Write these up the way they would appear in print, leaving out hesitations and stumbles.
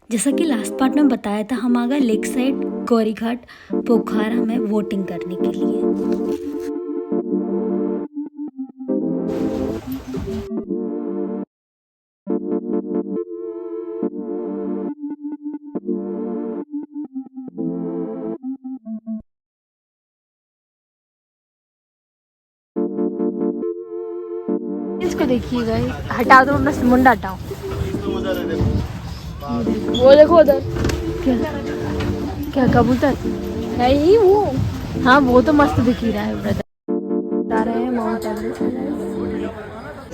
जैसा कि last part में बताया था, हम आ गए लेक साइड गौरी घाट पोखरा में वोटिंग करने के लिए। इसको देखिएगा, हटाओ तो अपना मुंडा हटाओ। वो देखो उधर, क्या क्या कबूतर नहीं वो, हाँ वो तो मस्त दिख ही रहा है ब्रदर। बता रहे हैं माउंट एवरेस्ट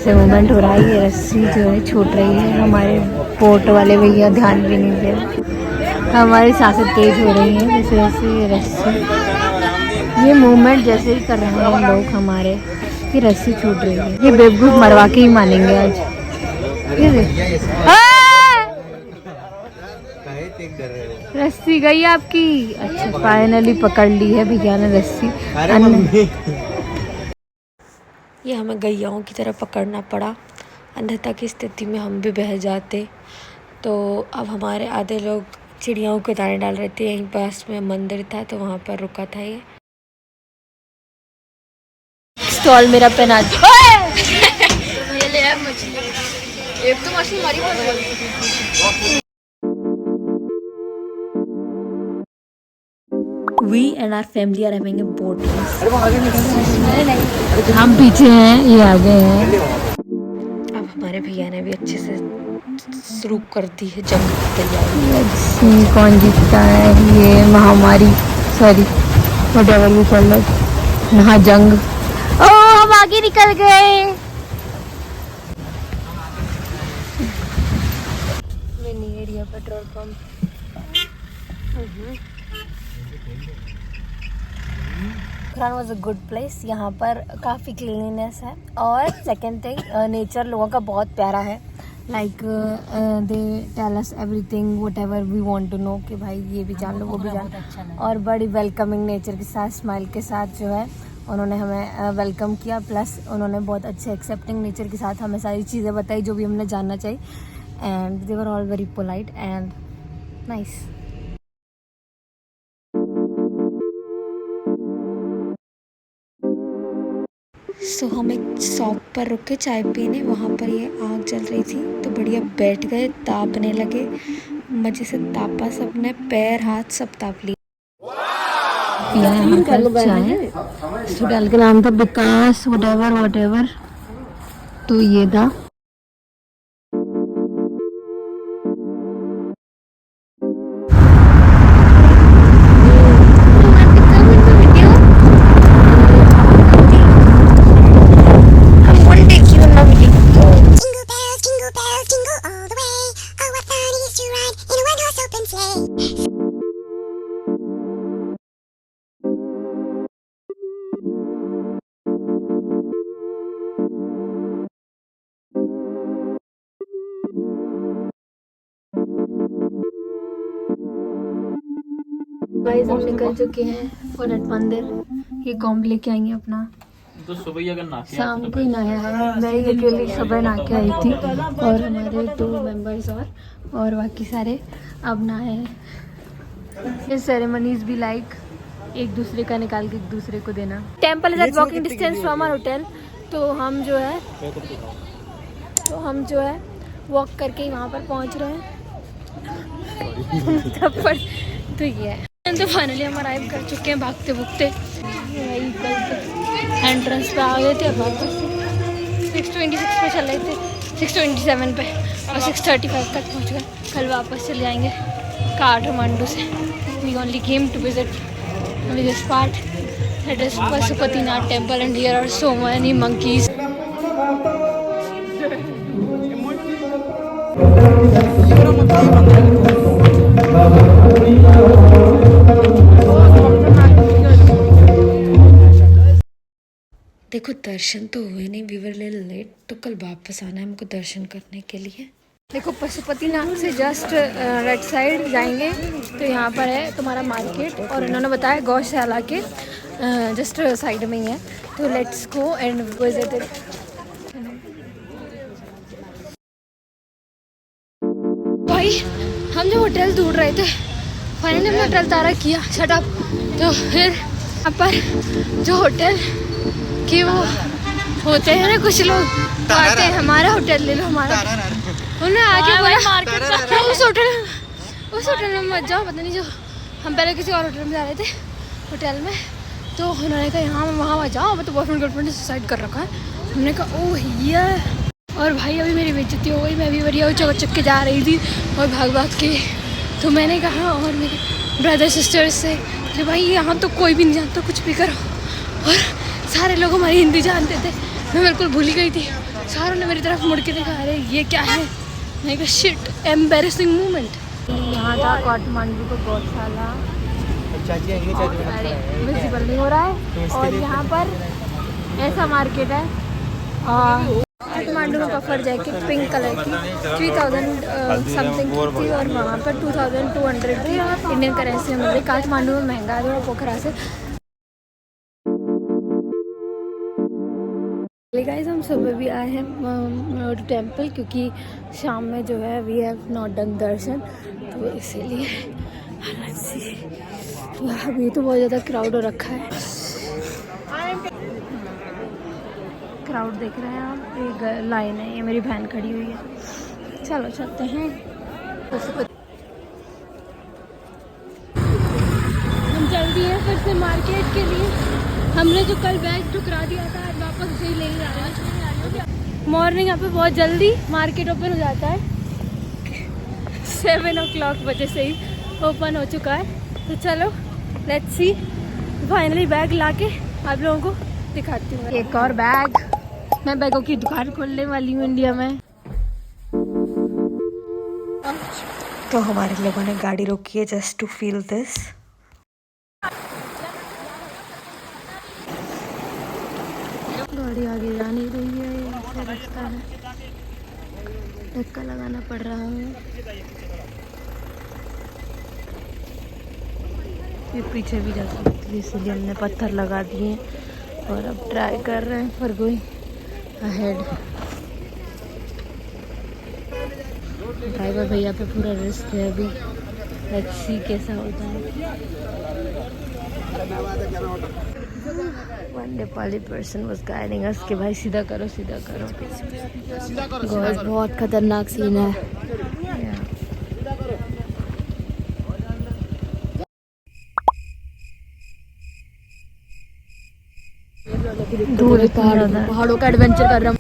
से मूवमेंट हो रहा है, ये रस्सी जो है छूट रही है। हमारे बोट वाले भैया ध्यान भी नहीं दे रहे, हमारी सांसें तेज हो रही हैं जैसे जैसे ये रस्सी, ये मूवमेंट जैसे ही कर रहे हैं लोग हमारे, ये रस्सी छूट रही है। ये बेवकूफ मरवा के ही मानेंगे आज। ये रस्सी गई आपकी। अच्छा फाइनली पकड़ ली है भैया ने रस्सी। ये हमें गैयाओं की तरह पकड़ना पड़ा, अन्यथा की स्थिति में हम भी बह जाते। तो अब हमारे आधे लोग चिड़ियाओं को दाने डाल रहे थे, यहीं पास में मंदिर था तो वहाँ पर रुका था ये स्टॉल मेरा पहना। ये ले मछली, एक तो मछली मारी। We and our family are having a boat race. हम पीछे हैं, ये आगे हैं। अब हमारे भैया ने भी अच्छे से शुरू कर दी है जंग की तैयारी। कौन जीतता है ये महामारी, sorry whatever we call it, यहाँ जंग। ओ हम आगे निकल गए। Mini area petrol pump. Pokhara was a good place, यहाँ पर काफ़ी क्लीनिनेस है। और सेकेंड थिंग, नेचर लोगों का बहुत प्यारा है। Like they tell us everything whatever we want to know, कि भाई ये भी जान लो वो भी जान। और बड़ी वेलकमिंग नेचर के साथ, स्माइल के साथ जो है उन्होंने हमें वेलकम किया। प्लस उन्होंने बहुत अच्छे एक्सेप्टिंग नेचर के साथ हमें सारी चीज़ें बताई जो भी हमने जानना चाहिए। And they were all very polite and nice. So हम एक शॉप पर रुक के चाय पीने, वहाँ पर ये आग जल रही थी तो बढ़िया बैठ गए, तापने लगे, मजे से तापा सबने, पैर हाथ सब ताप लिए। यहाँ पर चाय होटल का नाम था विकास व्हाटएवर, तो ये था। गाइस हम निकल चुके हैं फॉरेट मंदिर। ये कॉम्ब लेके आई है अपना, तो सुबह अगर नहाके शाम को ही नहाया है। मैं ही अकेली सुबह नहा के आई थी और हमारे 2 मेंबर्स और बाकी सारे अब नहाए हैं। ये सेरेमनीज भी लाइक एक दूसरे का निकाल के एक दूसरे को देना। Temple is at walking distance from our hotel, तो हम जो है वॉक करके ही वहाँ पर पहुँच रहे हैं। तो ये है, तो फाइनली हम अराइव कर चुके हैं भागते भुगते। एंट्रेंस पे आ गए थे, अब वापस 6:26 पे चल रहे थे, 6:27 पे, और 6:35 तक पहुंच गए। कल वापस चले जाएंगे काठमांडू से। We only came to visit this part, that is Pashupatinath temple, and here are so many monkeys. देखो दर्शन तो हुए नहीं, वी वर लिटिल लेट, तो कल वापस आना है हमको दर्शन करने के लिए। देखो पशुपतिनाथ से जस्ट राइट साइड जाएंगे तो यहाँ पर है तुम्हारा मार्केट, और इन्होंने बताया गौशाला के जस्ट साइड में ही है, तो let's go and visit it. भाई हम जो होटल ढूंढ रहे थे फाइनली हमने होटल तारा किया शटअप। तो फिर यहाँ पर जो होटल कि वो होते हैं ना कुछ लोग तो आते हैं हमारा होटल ले लो हमारा, उन्हें आके बोला उस होटल में मत जाओ, पता नहीं जो हम पहले किसी और होटल में जा रहे थे होटल में, तो उन्होंने कहा यहाँ वहाँ जाओ, मैं तो बॉयफ्रेंड गर्लफ्रेंड ने सुसाइड कर रखा है। हमने कहा ओह ये, और भाई अभी मेरी बेइज्जती हो गई, मैं भी बढ़िया चक के जा रही थी और भाग भाग के। तो मैंने कहा और मेरे ब्रदर सिस्टर्स से कि भाई यहाँ तो कोई भी नहीं जानता, कुछ भी करो, और सारे लोग हमारी हिंदी जानते थे, मैं बिल्कुल भूल ही गई थी। सारों ने मेरी तरफ मुड़ के देखा, अरे ये क्या है, मैं कहा शिट एम्बेरसिंग मोमेंट। यहाँ था काठमांडू का गौशाला म्यूनसिपल नहीं हो रहा है, और यहाँ पर ऐसा मार्केट है काठमांडू में पफर जैकेट पिंक कलर की 3000 समथिंग की थी, और वहाँ पर 2200 की इंडियन करेंसी में मिल रही। काठमांडू में महंगा है और पोखरा से। गाइस हम सुबह भी आए हैं टेम्पल, क्योंकि शाम में जो है वी हैव नॉट डन दर्शन, तो इसीलिए अभी तो बहुत ज़्यादा क्राउड हो रखा है। क्राउड देख रहे हैं आप, एक लाइन है, ये मेरी बहन खड़ी हुई है। चलो चलते हैं। हम जल्दी हैं फिर से मार्केट के लिए। हमने जो कल बैग ठुकरा दिया था आज वापस उसे ही ले जा रहे हैं। मॉर्निंग यहाँ पे बहुत जल्दी मार्केट ओपन हो जाता है, 7 o'clock बजे से ही ओपन हो चुका है। तो चलो लेट्स सी, फाइनली बैग लाके आप लोगों को दिखाती हूँ। एक और बैग, मैं बैगों की दुकान खोलने वाली हूँ इंडिया में। तो हमारे लोगों ने गाड़ी रोकी है जस्ट टू फील दिस। गाड़ी आगे जा नहीं रही है, ऐसा रास्ता है, धक्का लगाना पड़ रहा है। ये पीछे भी जा सकती है, इसलिए हमने पत्थर लगा दिए और अब ट्राई कर रहे हैं फॉर गोइंग अहेड। ड्राइवर भैया पे पूरा रिस्क है अभी, लेट्स सी कैसा होता है। One Nepali person was guiding अस कि भाई सीधा करो सीधा करो। गॉड बहुत खतरनाक सीन है। दूर पहाड़ों का एडवेंचर कर रहा हूँ।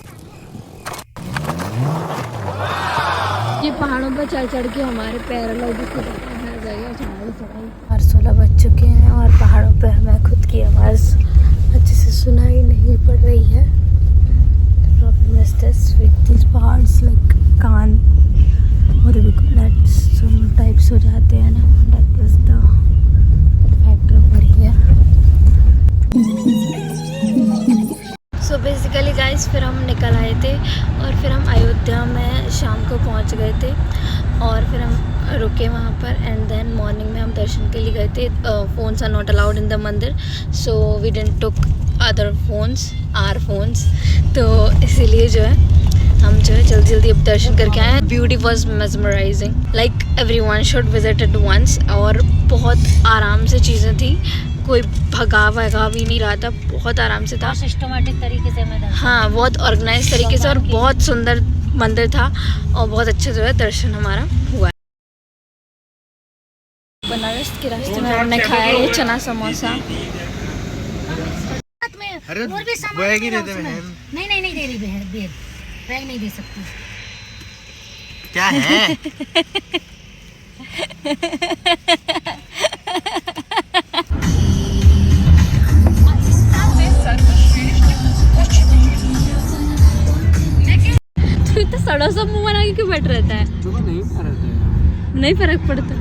ये पहाड़ों पर चढ़ चढ़ के हमारे पैरालाइज और 16 बज चुके हैं और पहाड़ों पे हमें खुद की आवाज़ अच्छे से सुनाई नहीं पड़ रही है। The problem is this with these पहाड़s like कान और भी सुन टाइप्स हो जाते हैं ना, that is the factor over here। So basically guys फिर हम निकल आए थे और फिर हम अयोध्या में शाम को पहुंच गए थे और फिर हम रुके वहाँ पर एंड देन मॉर्निंग में हम दर्शन के लिए गए थे। Phones are not allowed in the mandir, so we didn't took other phones or phones, तो इसीलिए जो है हम जो है जल्दी जल्दी अब दर्शन करके आए हैं। Beauty was mesmerising, like everyone should visit it once. और बहुत आराम से चीज़ें थी, कोई भगा भगा भी नहीं रहा था, बहुत आराम से था, सिस्टमेटिक तरीके से मैं हाँ बहुत ऑर्गेनाइज तरीके से, और बहुत सुंदर मंदिर था और बहुत अच्छे जो है दर्शन हमारा हुआ। बनारस के रास्ते में हमने खाया ये चना समोसा। अरे और भी सामान बैग ही है दे दे बहन। नहीं नहीं नहीं दे रही बहन, बैग नहीं दे सकती। क्या है? तू इतना सड़ा सा मुंह बना के क्यों बैठ रहता है? नहीं फर्क है, नहीं फर्क पड़ता।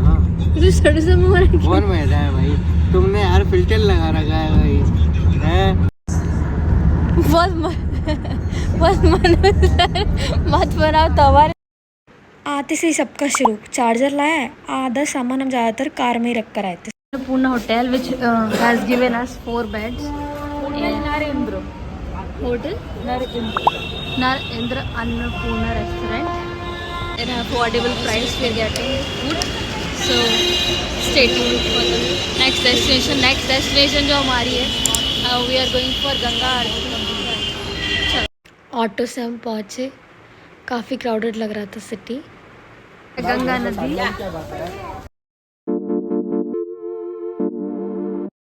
हाँ तू सड़ा सा मुंह बना के कौन बैठा है भाई? तुमने यार फिल्टर लगा रखा है भाई, है? बस मत बनाओ तवा। आते से ही सबका शुरू, चार्जर लाया है, आधा सामान हम ज़्यादातर कार में ही रख कर आए थे। Poona hotel which has given us 4 beds. Narendra Hotel Narendra Annapurna restaurant. in affordable price we are getting food. So stay tuned for the next destination. Next destination जो हमारी है, we are going for Ganga Aarti. Auto से हम पहुँचे. काफ़ी crowded लग रहा था सिटी. गंगा नदी.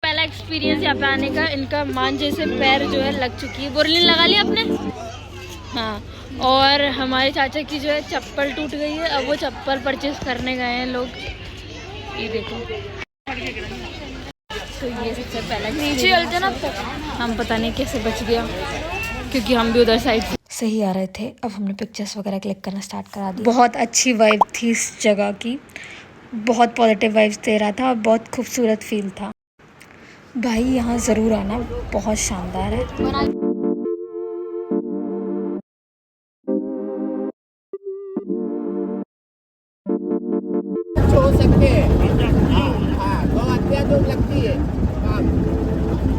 पहला एक्सपीरियंस यहाँ पे आने का. इनका मान जैसे पैर जो है लग चुकी है. बोरलिन लगा लिया आपने? हाँ. और हमारे चाचा की जो है चप्पल टूट गई है. अब वो चप्पल परचेज करने गए हैं लोग. ये देखो. तो ये सबसे पहला नीचे चलते ना. हम पता नहीं कैसे बच गया क्योंकि हम भी उधर साइड सही आ रहे थे. अब हमने पिक्चर्स वगैरह क्लिक करना स्टार्ट करा दी. बहुत अच्छी वाइब थी इस जगह की. बहुत पॉजिटिव वाइब्स दे रहा था और बहुत खूबसूरत फील था. भाई यहाँ ज़रूर आना, बहुत शानदार है. हो सकते हैं. हाँ, तो अत्याधुनिक लगती है.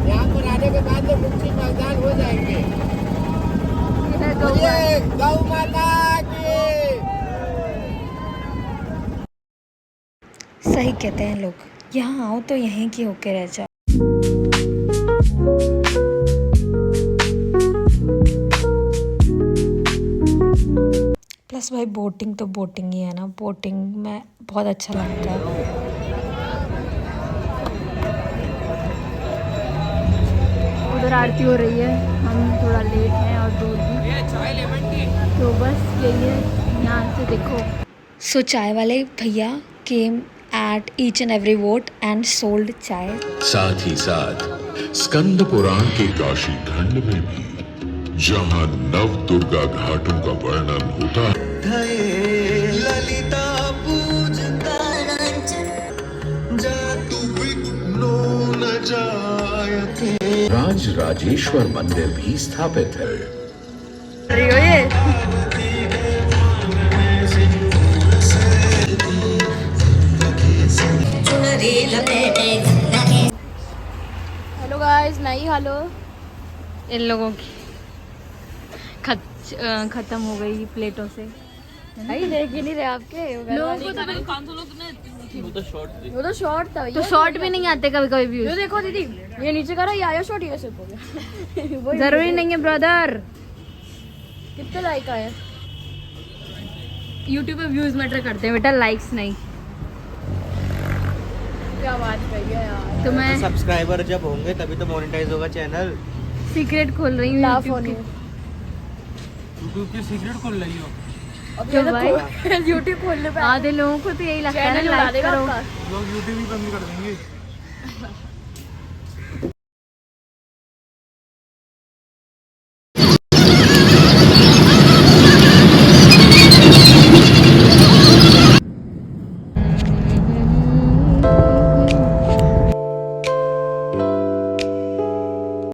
यहाँ पर आने के बाद तो मुक्ति मैदान हो जाएंगे. गौ माता की. सही कहते हैं लोग, यहाँ आओ तो यहीं की होके रह जाओ. प्लस भाई बोटिंग तो बोटिंग ही है ना. बोटिंग में बहुत अच्छा लगता है. उधर आरती हो रही है. हम थोड़ा लेट हैं और दूर भी. तो बस यही है. यहाँ से देखो. सो चाय वाले भैया came at each and every vote and sold चाय. साथ ही साथ स्कंद पुराण के काशी खंड में भी जहाँ नव दुर्गा घाटों का वर्णन होता है, ललिता पूजता जातु विघ्नो न जायते. राज राजेश्वर मंदिर भी स्थापित है. Hello guys. नहीं हेलो. इन लोगों की खत्म हो गई प्लेटों से. भाई देख ही नहीं रहे आपके लोगों को. वो तो शॉर्ट था. तो शॉर्ट भी नहीं आते कभी कभी व्यूज. देखो दीदी, ये नीचे करा, ये आया शॉर्ट, ये सिर्फ हो गया. जरूरी नहीं है ब्रदर. कितने लाइक आए? यूट्यूब पे व्यूज मैटर करते हैं बेटा, लाइक्स नहीं. क्या बात कही है यार. तो मैं सब्सक्राइबर जब होंगे तभी तो मोनेटाइज होगा चैनल. सीक्रेट खोल रही हूँ यूट्यूब की सीक्रेट खोल रही हो. क्यों भाई? यूट्यूब खोलने पे आधे लोगों को तो यही लगता है ना, लाइक करो. लोग यूट्यूब ही बंद कर देंगे.